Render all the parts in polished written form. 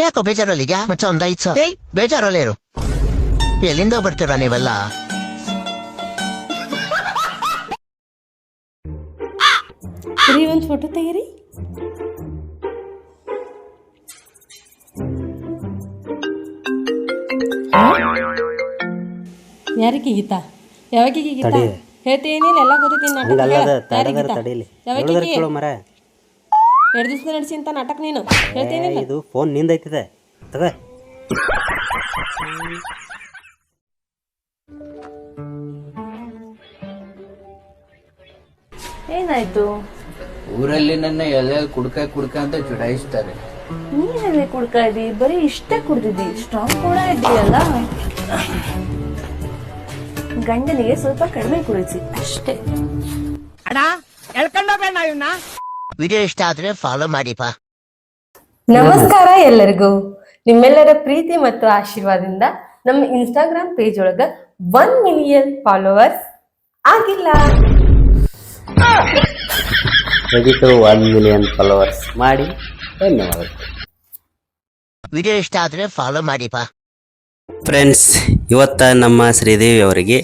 ಯಾಕೋ ಬೇಜಾರಲ್ಲಿದ್ಯಾ ಮಚ್ಚ? ಒಂದ್ 5 ಸಾವಿರ. ಬೇಜಾರಲ್ಲೇ ಇರು. ಎಲ್ಲಿಂದ ಬರ್ತೀರಾ ನೀವೆಲ್ಲ? ಒಂದು ಫೋಟೋ ತೆಗೀರಿ. ಯಾರಿಗೆ ಗೀತಾ? ಯಾವಾಗ ಗೀತಾ ಹೇಳ್ತೀನಿ? ಎಲ್ಲ ಗೊತ್ತೈತಿ ನಾಟಕ. ಎರಡು ದಿವಸ ನಡೆಸಿ ಅಂತ ನಾಟಕ ನೀನು ಹೇಳ್ತೀನಿ. ಇದು ಫೋನ್ ನಿಂದೈತಿದೆ ತಗ. ಏನಾಯ್ತು? ಊರಲ್ಲಿ ನನ್ನ ಎಲೆ ಕುಡ್ಕ ಅಂತ ಚುಡಾಯಿಸ್ತಾರೆ. ನೀನೆಲ್ಲ ಕುಡ್ಕ ಇದ್ದಿ? ಬರೀ ಇಷ್ಟ ಕುಡ್ದಿದ್ದಿ, ಸ್ಟ್ರಾಂಗ್ ಕೂಡ ಇದ್ದೀಯಲ್ಲ. ಗಂಡನಿಗೆ ಸ್ವಲ್ಪ ಕಡಿಮೆ ಕುಡಿಸಿ ಅಷ್ಟೇ. ವಿಡಿಯೋ ಇಷ್ಟ ಆದ್ರೆ ಫಾಲೋ ಮಾಡಿಪ್ಪ. ನಮಸ್ಕಾರ ಎಲ್ಲರಿಗೂ. ನಿಮ್ಮೆಲ್ಲರ ಪ್ರೀತಿ ಮತ್ತು ಆಶೀರ್ವಾದದಿಂದ ನಮ್ಮ ಇನ್ಸ್ಟಾಗ್ರಾಮ್ ಪೇಜ್ ಒಳಗ 1 ಮಿಲಿಯನ್ ಫಾಲೋವರ್ಸ್ ಆಗಿಲ್ಲ. 1 ಮಿಲಿಯನ್ ಫಾಲೋವರ್ಸ್ ಮಾಡಿ ಧನ್ಯವಾದ. ವಿಡಿಯೋ ಇಷ್ಟ ಆದ್ರೆ ಫಾಲೋ ಮಾಡಿಪ್ಪ. ಫ್ರೆಂಡ್ಸ್, ಇವತ್ತ ನಮ್ಮ ಶ್ರೀದೇವಿ ಅವರಿಗೆ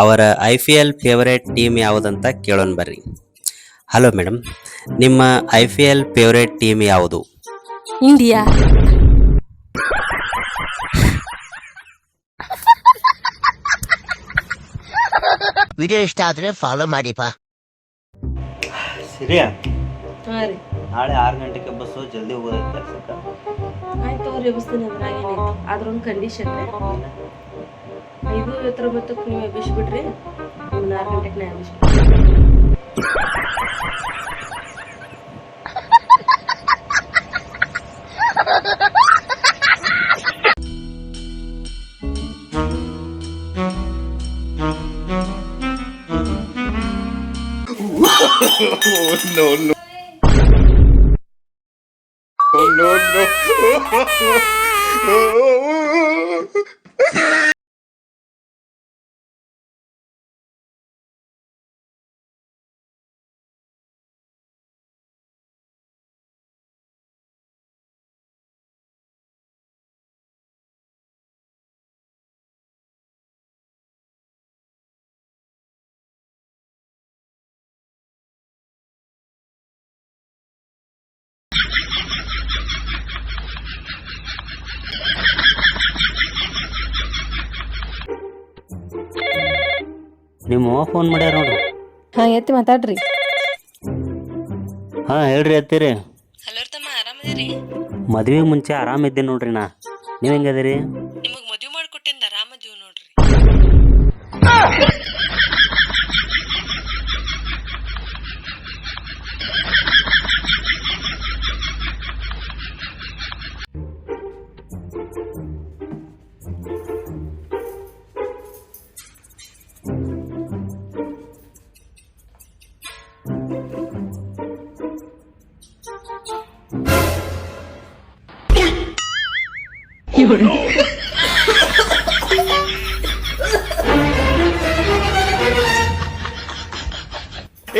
ಅವರ IPL ಫೇವರೇಟ್ ಟೀಮ್ ಯಾವುದಂತ ಕೇಳೋಣ ಬರ್ರಿ. ಹಲೋ ಮೇಡಮ್, ನಿಮ್ಮ IPL ಫೇವರೇಟ್ ಟೀಮ್ ಯಾವುದು? ಇಂಡಿಯಾ. ವಿಡಿಯೋ ಇಷ್ಟ ಆದ್ರೆ ಫಾಲೋ ಮಾಡಿಪ್ಪ. ಸರಿಯಾ? ನಾಳೆ 6 ಗಂಟೆಗೆ ಬಸ್ಸು, ಜಲ್ದಿ ಹೋಗೋದೈತೆ ಕೆಲ್ಸಕ್ಕೆ. ಆಯ್ತು ಅವ್ರು ಎಬ್ಬಿಸ್ತೀನಿ, ಅದ್ರಾಗ ಏನೈತಿ. ಆದ್ರ ಒಂದು ಕಂಡೀಷನ್, 5:30 ನೀವು ಎಬ್ಬಿಸ್ಬಿಡ್ರಿ, 6 ಗಂಟೆಗೆ ನಾ ಎಬ್ಬಿಸ್ಬಿಡ್ರಿ. ನಿಮ್ಮ ಫೋನ್ ಮಾಡ್ಯಾರ ನೋಡ್ರಿ. ಹಾ, ಎತ್ತಿ ಮಾತಾಡ್ರಿ. ಹಾ ಹೇಳ್ರಿ, ಎತ್ತೀರಿ. ಹಲೋ ತಮ್ಮ, ಆರಾಮದಿರಿ? ಮದ್ವೆಗೆ ಮುಂಚೆ ಆರಾಮಿದ್ದೆ ನೋಡ್ರಿ. ನೀವ್ ಹೆಂಗದಿರಿ? ನಿಮಗ್ ಮದುವೆ ಮಾಡ್ಕೊಟ್ಟಿಂದ ಆರಾಮದೀವ್ ನೋಡ್ರಿ.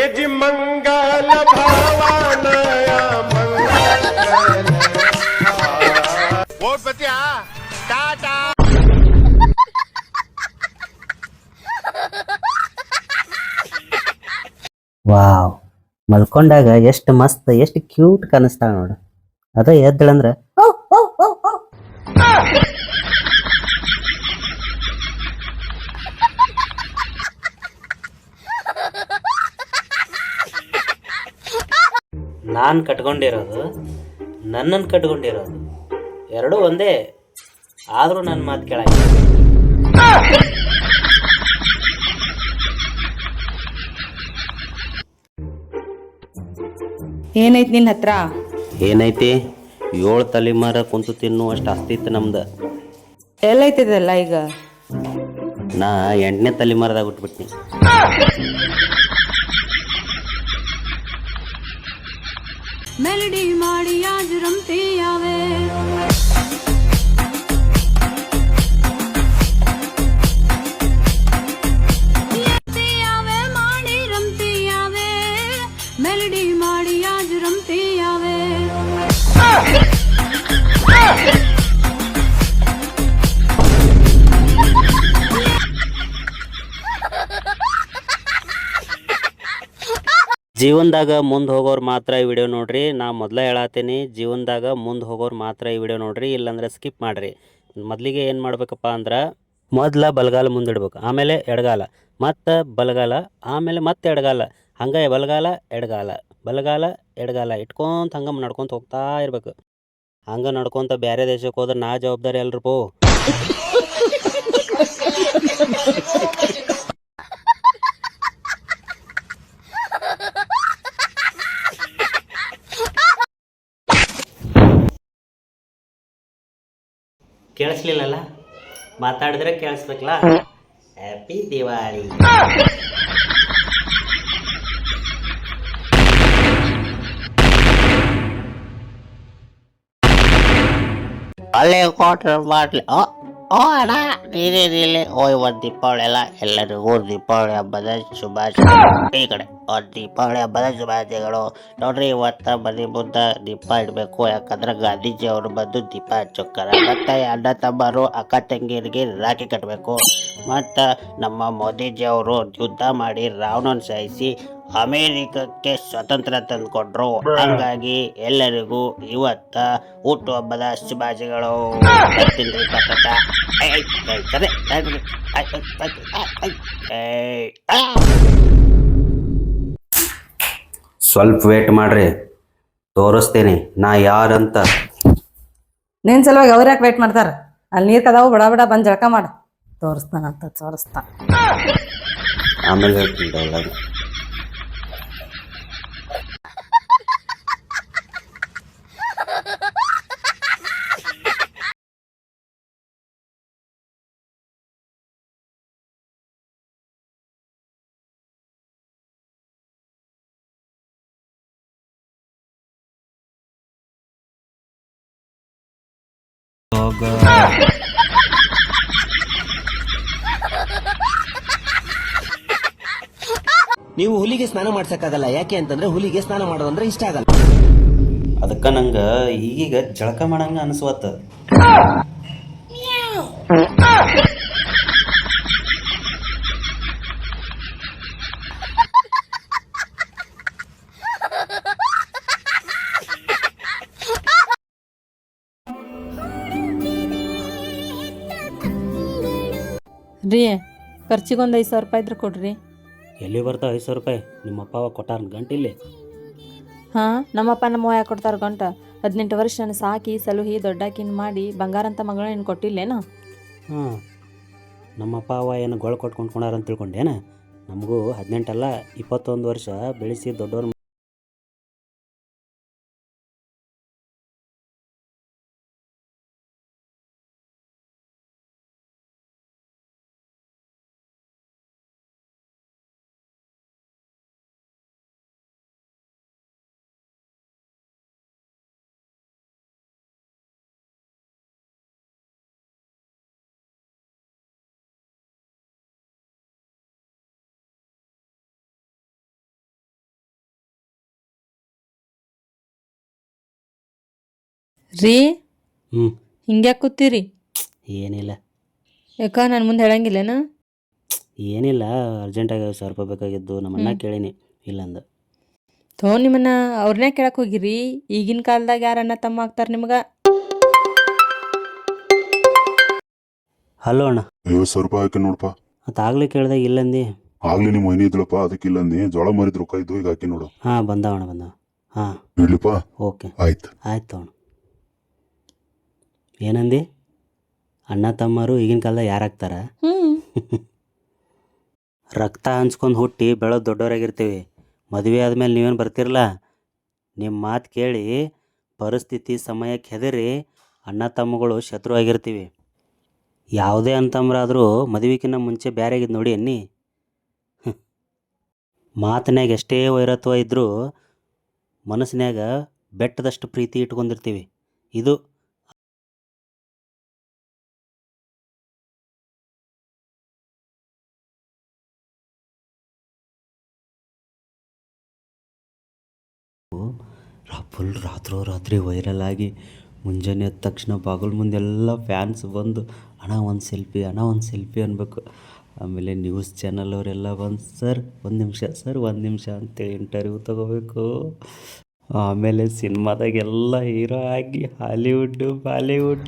यजि मंगल भवानया मंगल वोट बतिया टाटा. ವಾವ್, ಮಲ್ಕೊಂಡಾಗ ಎಷ್ಟು ಮಸ್ತ್, ಎಷ್ಟು ಕ್ಯೂಟ್ ಕಾಣಿಸ್ತಾಳ ನೋಡು. ಅದ ಎದ್ದಳಂದ್ರ ನಾನು ಕಟ್ಕೊಂಡಿರೋದು, ನನ್ನನ್ನು ಕಟ್ಕೊಂಡಿರೋದು ಎರಡೂ ಒಂದೇ. ಆದರೂ ನನ್ನ ಮಾತು ಕೇಳಂಗಿಲ್ಲ. ಏನೈತಿ ನಿನ್ನ ಹತ್ರ? ಏನೈತಿ? 7 ತಲೆಮಾರ ಕುಂತು ತಿನ್ನು ಅಷ್ಟು ಆಸ್ತಿ ಇತ್ತು ನಮ್ದು. ಎಲ್ಲೈತಿದಲ್ಲ ಈಗ? ನಾ 8ನೇ ತಲೆಮಾರದಾಗ ಹುಟ್ಬಿಟ್ನಿ. ಮೆಲಡಿ ಮಾಡಿ ಆಜ್ ರಮ್ತಿಯಾವೆ, ಮಾಡಿ ರಮ್ತಿಯಾವೆ, ಮೆಲಡಿ ಮಾಡಿ ಆಜ್ ರಮ್ತಿಯಾವೆ. ಜೀವನದಾಗ ಮುಂದೆ ಹೋಗೋರು ಮಾತ್ರ ಈ ವಿಡಿಯೋ ನೋಡ್ರಿ. ನಾ ಮೊದಲೇ ಹೇಳತ್ತೀನಿ, ಜೀವನದಾಗ ಮುಂದೆ ಹೋಗೋರು ಮಾತ್ರ ಈ ವಿಡಿಯೋ ನೋಡ್ರಿ, ಇಲ್ಲಾಂದ್ರೆ ಸ್ಕಿಪ್ ಮಾಡಿರಿ. ಮೊದಲಿಗೆ ಏನು ಮಾಡ್ಬೇಕಪ್ಪ ಅಂದ್ರೆ ಮೊದಲ ಬಲಗಾಲ ಮುಂದಿಡ್ಬೇಕು, ಆಮೇಲೆ ಎಡಗಾಲ, ಮತ್ತು ಬಲಗಾಲ, ಆಮೇಲೆ ಮತ್ತೆ ಎಡಗಾಲ, ಹಂಗೆ ಬಲಗಾಲ ಎಡಗಾಲ ಬಲಗಾಲ ಎಡಗಾಲ ಇಟ್ಕೊಂತ ಹಂಗೆ ನಡ್ಕೊತ ಹೋಗ್ತಾ ಇರ್ಬೇಕು. ಹಂಗೆ ನಡ್ಕೊತ ಬೇರೆ ದೇಶಕ್ಕೆ ಹೋದ್ರೆ ನಾ ಜವಾಬ್ದಾರಿ ಅಲ್ರಿಪೋ. ಕೇಳಿಸ್ಲಿಲ್ಲಲ್ಲ, ಮಾತಾಡಿದ್ರೆ ಕೇಳಿಸ್ಬೇಕಲ್ಲ. ಹ್ಯಾಪಿ ದಿವಾಳಿ. ಅಲ್ಲೇ ಕ್ವಾರ್ಟರ್ ಬಾಟ್ಲಿ. ಓ ಅಣ್ಣ, ನೀರೇ ಓ ಇವತ್ತು ದೀಪಾವಳಿ ಅಲ್ಲ, ಎಲ್ಲರಿಗೂ ದೀಪಾವಳಿ ಹಬ್ಬದ ಶುಭಾಶಯಗಳು. ಈ ಕಡೆ ದೀಪಾವಳಿ ಹಬ್ಬದ ಶುಭಾಶಯಗಳು. ನೋಡ್ರಿ, ಇವತ್ತ ಮನೆ ಮುಂದೆ ದೀಪ ಇಡಬೇಕು, ಯಾಕಂದ್ರೆ ಗಾಂಧೀಜಿ ಅವರು ಬಂದು ದೀಪ ಹಚ್ಚೋಕ್ಕಾರ. ಮತ್ತು ಅಣ್ಣ ತಮ್ಮರು ಅಕ್ಕ ತಂಗಿಯರಿಗೆ ರಾಖಿ ಕಟ್ಟಬೇಕು. ಮತ್ತು ನಮ್ಮ ಮೋದಿಜಿ ಅವರು ಯುದ್ಧ ಮಾಡಿ ರಾವಣನ ಸಾಯಿಸಿ ಅಮೇರಿಕಕ್ಕೆ ಸ್ವತಂತ್ರ ತಂದುಕೊಂಡ್ರು. ಹಂಗಾಗಿ ಎಲ್ಲರಿಗೂ ಇವತ್ತ ಹುಟ್ಟುಹಬ್ಬದ ಶುಭಾಶಯಗಳು. ಸ್ವಲ್ಪ ವೇಟ್ ಮಾಡ್ರಿ, ತೋರಿಸ್ತೀನಿ ನಾ ಯಾರಂತ. ನಿನ್ನ ಸಲುವಾಗಿ ಅವ್ರು ಯಾಕೆ ವೇಟ್ ಮಾಡ್ತಾರ? ಅಲ್ಲಿ ನೀರು ಕದಾವು, ಬಡ ಬಡ ಬಂದು ಜಳಕ ಮಾಡ. ತೋರಿಸ್ತಾನಂತ ತೋರಿಸ್ತಾ. ಆಮೇಲೆ ಹೇಳ್ತೀನಿ ಡೈಲಾಗ್. ನೀವು ಹುಲಿಗೆ ಸ್ನಾನ ಮಾಡ್ಸಕ್ಕಾಗಲ್ಲ. ಯಾಕೆ ಅಂತಂದ್ರೆ ಹುಲಿಗೆ ಸ್ನಾನ ಮಾಡೋದಂದ್ರೆ ಇಷ್ಟ ಆಗಲ್ಲ. ಅದಕ್ಕೆ ನಂಗೆ ಈಗೀಗ ಜಳಕ ಮಾಡಂಗ ಅನಿಸ್ವತ್ತ. ರೀ, ಖರ್ಚಿಗೊಂದು 5,000 ರೂಪಾಯಿ ಇದ್ರೆ ಕೊಡ್ರಿ. ಎಲ್ಲಿ ಬರ್ತಾವ 5,000 ರೂಪಾಯಿ? ನಿಮ್ಮಪ್ಪ ಕೊಟ್ಟಾರ ಗಂಟಿಲ್ಲಿ. ಹಾಂ, ನಮ್ಮಪ್ಪ ನಮ್ಮವ್ವ ಯಾಕೆ ಕೊಡ್ತಾರೆ ಗಂಟ? 18 ವರ್ಷ ನಾನು ಸಾಕಿ ಸಲುಹಿ ದೊಡ್ಡಾಕಿನ ಮಾಡಿ ಬಂಗಾರ ಅಂತ ಮಗಳ ಏನು ಕೊಟ್ಟಿಲ್ಲೇನು? ಹಾಂ, ನಮ್ಮಪ್ಪ ಅವ ಏನು ಗೊಳ ಕೊಟ್ಕೊಂಡ್ಕೊಂಡಾರ ಅಂತ ತಿಳ್ಕೊಂಡೇನ? ನಮಗೂ 18 ಅಲ್ಲ 21 ವರ್ಷ ಬೆಳೆಸಿ ದೊಡ್ಡವ್ರ. ರೀ, ಹ್ಞೂ, ಹಿಂಗ್ಯಾಕೆ ಕೂತೀರಿ? ಏನಿಲ್ಲ. ಯಾಕ ನಾನು ಮುಂದೆ ಹೇಳಂಗಿಲ್ಲೇನ? ಏನಿಲ್ಲ, ಅರ್ಜೆಂಟಾಗಿ 1,000 ರೂಪಾಯಿ ಬೇಕಾಗಿದ್ದು. ನಮ್ಮನ್ನ ಕೇಳೀನಿ, ಇಲ್ಲಂದ. ನಿಮ್ಮನ್ನ ಅವ್ರನ್ನೇ ಕೇಳಕ್ಕೆ ಹೋಗಿರಿ? ಈಗಿನ ಕಾಲದಾಗ ಯಾರು ಅಣ್ಣ ತಮ್ಮ ಆಗ್ತಾರೆ ನಿಮ್ಗೆ? ಹಲೋ ಅಣ್ಣ. 50,000 ರೂಪಾಯಿ ಹಾಕಿ ನೋಡಪ್ಪ. ಮತ್ತು ಆಗ್ಲೇ ಕೇಳ್ದಾಗ ಇಲ್ಲಂದಿ. ಆಗ್ಲಿ ನಿಮ್ಮ ಮೈನಿ ಇದ್ಲಪ್ಪ, ಅದಕ್ಕೆ ಇಲ್ಲಂದಿ. ಜೋಳ ಮರಿದ ರೊಕ್ಕ ಇದ್ದು, ಈಗ ಹಾಕಿ ನೋಡು. ಹಾಂ, ಬಂದಾವಣ್ಣ ಬಂದಾವ. ಹಾಂ, ಇಡ್ಲಿಪ್ಪ. ಓಕೆ, ಆಯ್ತು ಆಯ್ತು ಅಣ್ಣ. ಏನಂದಿ? ಅಣ್ಣ ತಮ್ಮರು ಈಗಿನ ಕಾಲದಾಗ ಯಾರಾಗ್ತಾರ? ರಕ್ತ ಹಂಚ್ಕೊಂಡು ಹುಟ್ಟಿ ಬೆಳೆದು ದೊಡ್ಡವರಾಗಿರ್ತೀವಿ. ಮದುವೆ ಆದಮೇಲೆ ನೀವೇನು ಬರ್ತಿರಲ್ಲ, ನಿಮ್ಮ ಮಾತು ಕೇಳಿ ಪರಿಸ್ಥಿತಿ ಸಮಯಕ್ಕೆ ಹೆದರಿ ಅಣ್ಣ ತಮ್ಮಗಳು ಶತ್ರು ಆಗಿರ್ತೀವಿ. ಯಾವುದೇ ಅಂತಂಬ್ರಾದರೂ ಮದುವೆಗಿನ್ನ ಮುಂಚೆ ಬ್ಯಾರೆಗಿದ್ದು ನೋಡಿ ಅನ್ನಿ. ಮಾತಿನಾಗ ಎಷ್ಟೇ ವೈರತ್ವ ಇದ್ದರೂ ಮನಸ್ಸಿನಾಗ ಬೆಟ್ಟದಷ್ಟು ಪ್ರೀತಿ ಇಟ್ಕೊಂಡಿರ್ತೀವಿ. ಇದು ಫುಲ್ ರಾತ್ರಿ ವೈರಲ್ ಆಗಿ ಮುಂಜಾನೆ ಎದ್ದ ತಕ್ಷಣ ಬಾಗಿಲು ಮುಂದೆಲ್ಲ ಫ್ಯಾನ್ಸ್ ಬಂದು ಅಣ್ಣ ಒಂದು ಸೆಲ್ಫಿ ಅನ್ಬೇಕು. ಆಮೇಲೆ ನ್ಯೂಸ್ ಚಾನಲ್ ಅವರೆಲ್ಲ ಬಂದು ಸರ್ ಒಂದು ನಿಮಿಷ ಅಂತೇಳಿ ಇಂಟರ್ವ್ಯೂ ತಗೋಬೇಕು. ಆಮೇಲೆ ಸಿನಿಮಾದಾಗೆಲ್ಲ ಹೀರೋ ಆಗಿ ಹಾಲಿವುಡ್ ಬಾಲಿವುಡ್.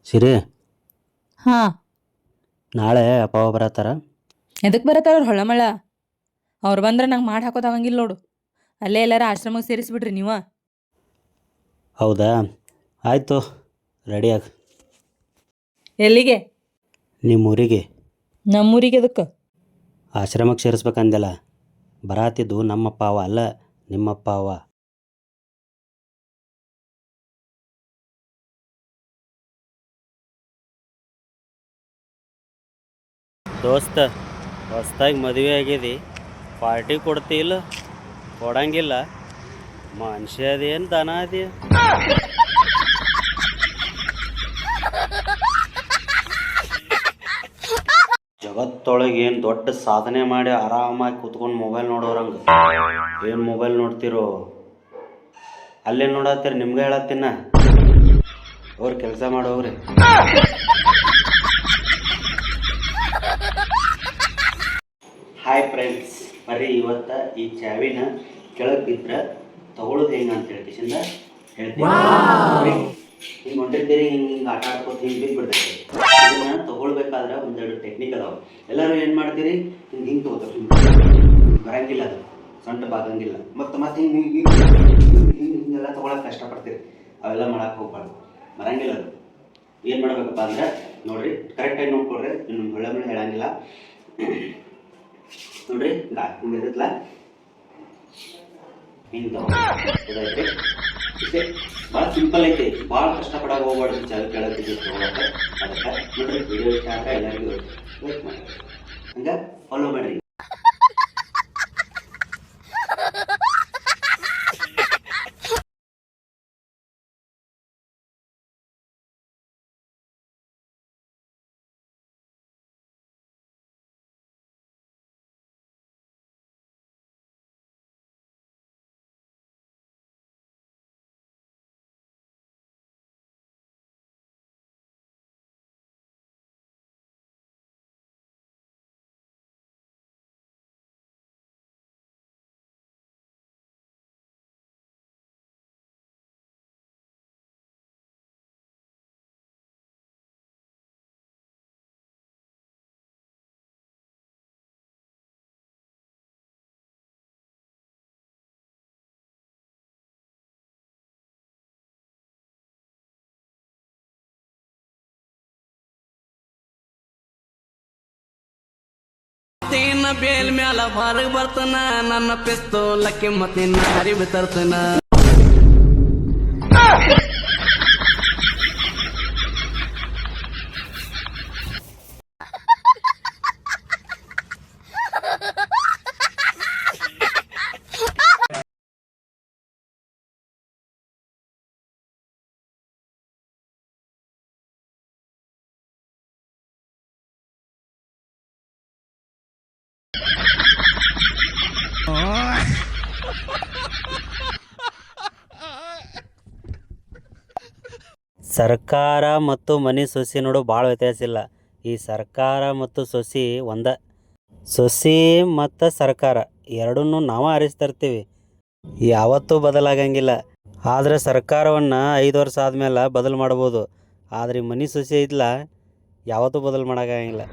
ಸಿರಿ, ಹಾ, ನಾಳೆ ಅಪ್ಪ ಬರತ್ತಾರ. ಎದಕ್ಕೆ ಬರತ್ತಾರ ಅವ್ರು ಹೊಳಮಳ? ಅವ್ರು ಬಂದ್ರೆ ನಂಗೆ ಮಾಡಿ ಹಾಕೋದಾಗಂಗಿಲ್ಲ ನೋಡು. ಅಲ್ಲೇ ಎಲ್ಲಾರ ಆಶ್ರಮಕ್ಕೆ ಸೇರಿಸ್ಬಿಡ್ರಿ ನೀವು. ಹೌದಾ, ಆಯಿತು, ರೆಡಿಯಾಗ. ಎಲ್ಲಿಗೆ? ನಿಮ್ಮ ಊರಿಗೆ. ನಮ್ಮೂರಿಗೆ ಎದಕ್ಕೆ? ಆಶ್ರಮಕ್ಕೆ ಸೇರಿಸ್ಬೇಕಂದೆಲ್ಲ. ಬರಾತಿದ್ದು ನಮ್ಮಪ್ಪ ಅವ ಅಲ್ಲ, ನಿಮ್ಮಪ್ಪ ಅವ. ದೋಸ್ತ, ಹೊಸ್ದಾಗಿ ಮದುವೆ ಆಗಿದೆ, ಪಾರ್ಟಿ ಕೊಡ್ತಿಲ್ಲ, ಕೊಡಂಗಿಲ್ಲ. ಮನುಷ್ಯ ಅದೇನು ದನ ಅದೇ? ಜಗತ್ತೊಳಗೆ ಏನು ದೊಡ್ಡ ಸಾಧನೆ ಮಾಡಿ ಆರಾಮಾಗಿ ಕೂತ್ಕೊಂಡು ಮೊಬೈಲ್ ನೋಡೋರಂಗೆ ಏನು ಮೊಬೈಲ್ ನೋಡ್ತಿರೋ? ಅಲ್ಲೇ ನೋಡತ್ತೀರಿ, ನಿಮ್ಗೆ ಹೇಳತ್ತೀನ. ಅವ್ರು ಕೆಲಸ ಮಾಡೋವ್ರಿ. ಹಾಯ್ ಫ್ರೆಂಡ್ಸ್, ಬರ್ರಿ ಇವತ್ತು ಈ ಚಾವಿನ ಕೆಳಗೆ ಬಿದ್ದರೆ ತಗೊಳ್ಳೋದು ಹೆಂಗೆ ಅಂತ ಹೇಳ್ತಿಸಿಂದ ಹೇಳ್ತೀವಿ. ಹಿಂಗೆ ಹೊಂಟಿರ್ತೀರಿ, ಹಿಂಗೆ ಆಟ ಆಡ್ಕೋತ ಹಿಂಗೆ ಬಿದ್ದುಬಿಡ್ತೈತಿ. ಇದನ್ನ ತಗೊಳ್ಬೇಕಾದ್ರೆ ಒಂದೆರಡು ಟೆಕ್ನಿಕ್ ಅದಾವೆ. ಎಲ್ಲರೂ ಏನು ಮಾಡ್ತೀರಿ, ಹಿಂಗೆ ತಗೋತಾರೆ, ಬರಂಗಿಲ್ಲ, ಅದು ಸೊಂಟ ಬಾಗಂಗಿಲ್ಲ. ಮತ್ತೆ ಹಿಂಗೆಲ್ಲ ತೊಗೊಳಕ್ಕೆ ಕಷ್ಟಪಡ್ತೀರಿ. ಅವೆಲ್ಲ ಮಾಡಕ್ಕೆ ಹೋಗ್ಬಾರ್ದು, ಬರಂಗಿಲ್ಲ ಅದು. ಏನು ಮಾಡ್ಬೇಕಪ್ಪ ಅಂದ್ರೆ ನೋಡ್ರಿ, ಕರೆಕ್ಟಾಗಿ ನೋಡ್ಕೊಳ್ರಿ, ಇನ್ನು ಒಳ್ಳೆ ಹೇಳಂಗಿಲ್ಲ. ನೋಡ್ರಿ, ಹಿಂಗೆ ಇರುತ್ತಲ್ಲ, ಹಿಂಗೆ ತಗೋದೈತ್ರಿ. ಇಷ್ಟೇ, ಭಾಳ ಸಿಂಪಲ್ ಐತಿ, ಭಾಳ ಕಷ್ಟಪಡಕ್ಕೆ ಹೋಗ್ಬಾರ್ದು ಕೆಳಗೆ ತೊಗೊಳಕ್ಕೆ. ಅದಕ್ಕೆ ನೋಡ್ರಿ, ವಿಡಿಯೋ ಇಷ್ಟ ಆದ್ರೆ ಎಲ್ಲರಿಗೂ ಲೈಕ್ ಮಾಡಿ, ಹಂಗೆ ಫಾಲೋ ಮಾಡಿರಿ. ಬೇಲ್ ಮ್ಯಾಲ ಹೊರಗೆ ಬರ್ತನ, ನನ್ನ ಪಿಸ್ತೂಲಕ್ಕೆ ಮತ್ತೆ ಹರಿವು ತರ್ತನ. ಸರ್ಕಾರ ಮತ್ತು ಮನೆ ಸೊಸಿ ನೋಡು ಭಾಳ ವ್ಯತ್ಯಾಸ ಇಲ್ಲ. ಈ ಸರ್ಕಾರ ಮತ್ತು ಸೊಸಿ ಒಂದ. ಸೊಸಿ ಮತ್ತು ಸರ್ಕಾರ ಎರಡನ್ನೂ ನಾವು ಆರಿಸ್ತಿರ್ತೀವಿ, ಯಾವತ್ತೂ ಬದಲಾಗಂಗಿಲ್ಲ. ಆದರೆ ಸರ್ಕಾರವನ್ನು 5 ವರ್ಷ ಆದಮೇಲೆ ಬದಲು ಮಾಡ್ಬೋದು. ಆದರೆ ಮನೆ ಸೊಸಿ ಐತ್ಲ, ಯಾವತ್ತೂ ಬದಲು ಮಾಡೋಕ್ಕಾಗಂಗಿಲ್ಲ.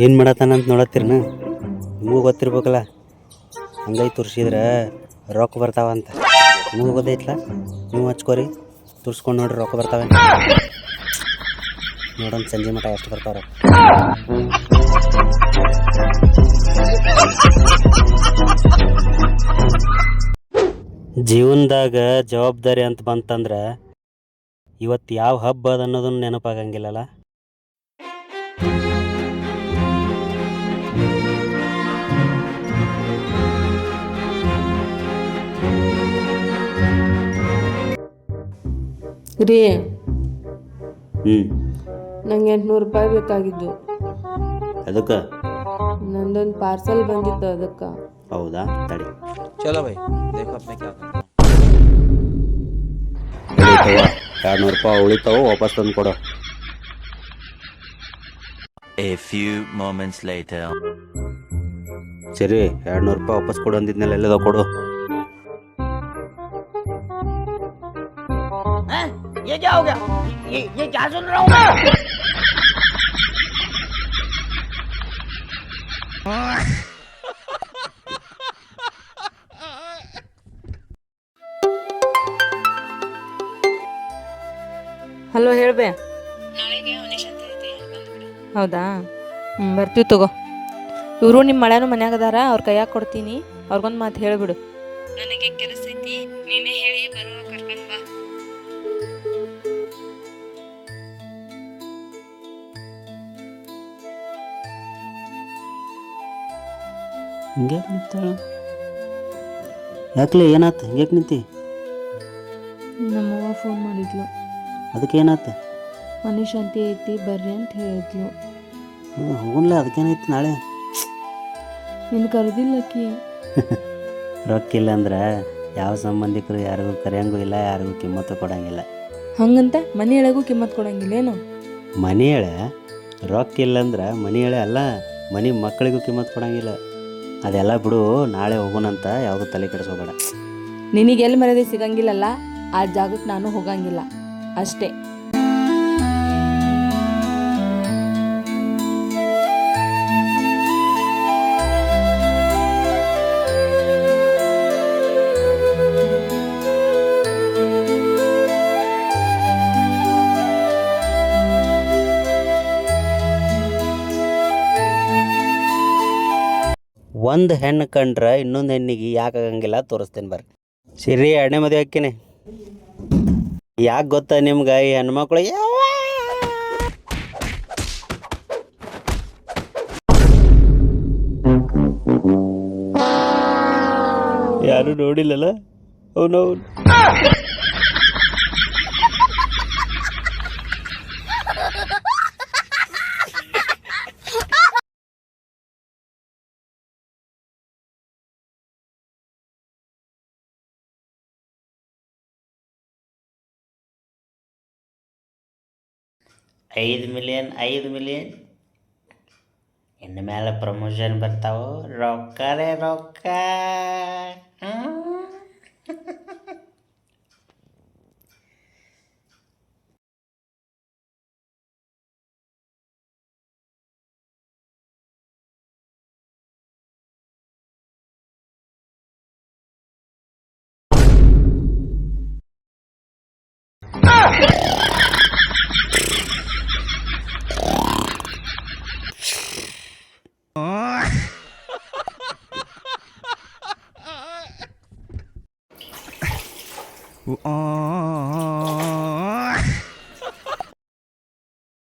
ಏನು ಮಾಡತ್ತಾನಂತ ನೋಡತ್ತೀರನ? ನಿಮಗೂ ಗೊತ್ತಿರ್ಬೇಕಲ್ಲ, ಹಂಗೈ ತುರ್ಸಿದ್ರೆ ರೊಕ್ಕ ಬರ್ತಾವಂತ. ನಿಮಗೂ ಗೊತ್ತೈತ್ಲ, ನೀವು ಹಚ್ಕೋರಿ, ತುರ್ಸ್ಕೊಂಡು ನೋಡ್ರಿ, ರೊಕ್ಕ ಬರ್ತಾವೆ. ನೋಡೋಣ ಸಂಜೆ ಮಟ್ಟ ಎಷ್ಟು ಬರ್ತಾವ್ರ. ಜೀವನದಾಗ ಜವಾಬ್ದಾರಿ ಅಂತ ಬಂತಂದ್ರೆ ಇವತ್ತು ಯಾವ ಹಬ್ಬ ಅದ ಅನ್ನೋದನ್ನು ನೆನಪಾಗಂಗಿಲ್ಲಲ್ಲ. ರೀ ಹ್ಞೂ ನಂಗೆ 800 ರೂಪಾಯಿ ಬೇಕಾಗಿದ್ದು. ಅದಕ್ಕೆ ನಂದೊಂದು ಪಾರ್ಸಲ್ ಬಂದಿತ್ತು ಅದಕ್ಕೆ. ಹೌದಾ ತಡಿ ಚಲೋ ಬೈ ದೇಖೋ ಅಪ್ನೆ ಕ್ಯಾ ಕರ್ತಾ ಹೂಂ. 200 ರೂಪಾಯಿ ಉಳಿತಾವು ವಾಪಸ್ ತಂದು ಕೊಡು. A few moments later. ಸರಿ 200 ರೂಪಾಯಿ ವಾಪಸ್ ಕೊಡು ಅಂದಿದ್ನೆಲ್ಲ ಎಲ್ಲದ ಕೊಡು. ये क्या हो गया? ये क्या सुन रहा हूँ मैं? ಹಲೋ ಹೇಳ್ಬೆ. ಹೌದಾ ಬರ್ತೀವಿ ತಗೋ. ಇವರು ನಿಮ್ಮ ಮಳೆನೂ ಮನ್ಯಾಗ ಅದಾರ, ಅವ್ರ ಕೈಯಾಗ ಕೊಡ್ತೀನಿ. ಅವ್ರಿಗೊಂದು ಮಾತು ಹೇಳಿಬಿಡು. ನನಗೆ ಕೆಲಸ ಐತಿ, ನೀನೇ ಹೇಳಿ ಬರುವ ಕರ್ಕೊಂಡು ಬಾ. ಹಿಂಗೆ ನಿಂತಾಳ ಯಾಕಲೆ ಏನಾತ ಹಿಂಗ್ಯಾಕೆ ನಿಂತಿ? ನಮ್ಮವ್ವ ಫೋನ್ ಮಾಡಿದ್ಲು. ಅದಕ್ಕೆ ಏನಾತ? ಮನೆ ಶಾಂತಿ ಐತಿ ಬರ್ರಿ ಅಂತ ಹೇಳಿದ್ಲು. ಹೋಗಲ್ಲ ಅದಕ್ಕೇನೈತಿ ನಾಳೆ? ನಿನ್ನ ಕರೆದಿಲ್ಲಕ್ಕಿ. ರೊಕ್ಕಿಲ್ಲ ಅಂದ್ರೆ ಯಾವ ಸಂಬಂಧಿಕರು ಯಾರಿಗೂ ಕರೆಯಂಗೂ ಇಲ್ಲ, ಯಾರಿಗೂ ಕಿಮ್ಮತ್ತು ಕೊಡಂಗಿಲ್ಲ. ಹಂಗಂತ ಮನೆ ಒಳಗೂ ಕಿಮ್ಮತ್ ಕೊಡಂಗಿಲ್ಲೇನು? ಮನೆ ಹೇಳೆ ರೊಕ್ಕಿಲ್ಲ ಅಂದ್ರೆ ಮನೆ ಹೇಳೆ ಅಲ್ಲ, ಮನೆ ಮಕ್ಕಳಿಗೂ ಕಿಮ್ಮತ್ತು ಕೊಡಂಗಿಲ್ಲ. ಅದೆಲ್ಲ ಬಿಡು, ನಾಳೆ ಹೋಗೋಣಂತ ಯಾವುದು ತಲೆ ಕೆಡಿಸ್ಕೋಬೇಡ. ನಿನಗೆ ಎಲ್ಲಿ ಮರ್ಯಾದೆ ಸಿಗಂಗಿಲ್ಲಲ್ಲ, ಆ ಜಾಗಕ್ಕೆ ನಾನು ಹೋಗಂಗಿಲ್ಲ ಅಷ್ಟೇ. ಒಂದು ಹೆಣ್ಣು ಕಂಡ್ರೆ ಇನ್ನೊಂದು ಹೆಣ್ಣಿಗೆ ಯಾಕೆ ಆಗಂಗಿಲ್ಲ ತೋರಿಸ್ತೇನೆ ಬರ್ರಿ. ಸಿರಿ 2ನೇ ಮದುವೆ ಹಾಕಿನಿ. ಯಾಕೆ ಗೊತ್ತಾ ನಿಮ್ಗೆ? ಈ ಹೆಣ್ಮಕ್ಳು ಯಾರು ನೋಡಿಲ್ಲಲ್ಲ ಅವನವನು. $5 million ಇನ್ನು ಮೇಲೆ ಪ್ರಮೋಷನ್ ಬರ್ತಾವು. ರೊಕ್ಕರೇ ರೊಕ್ಕ.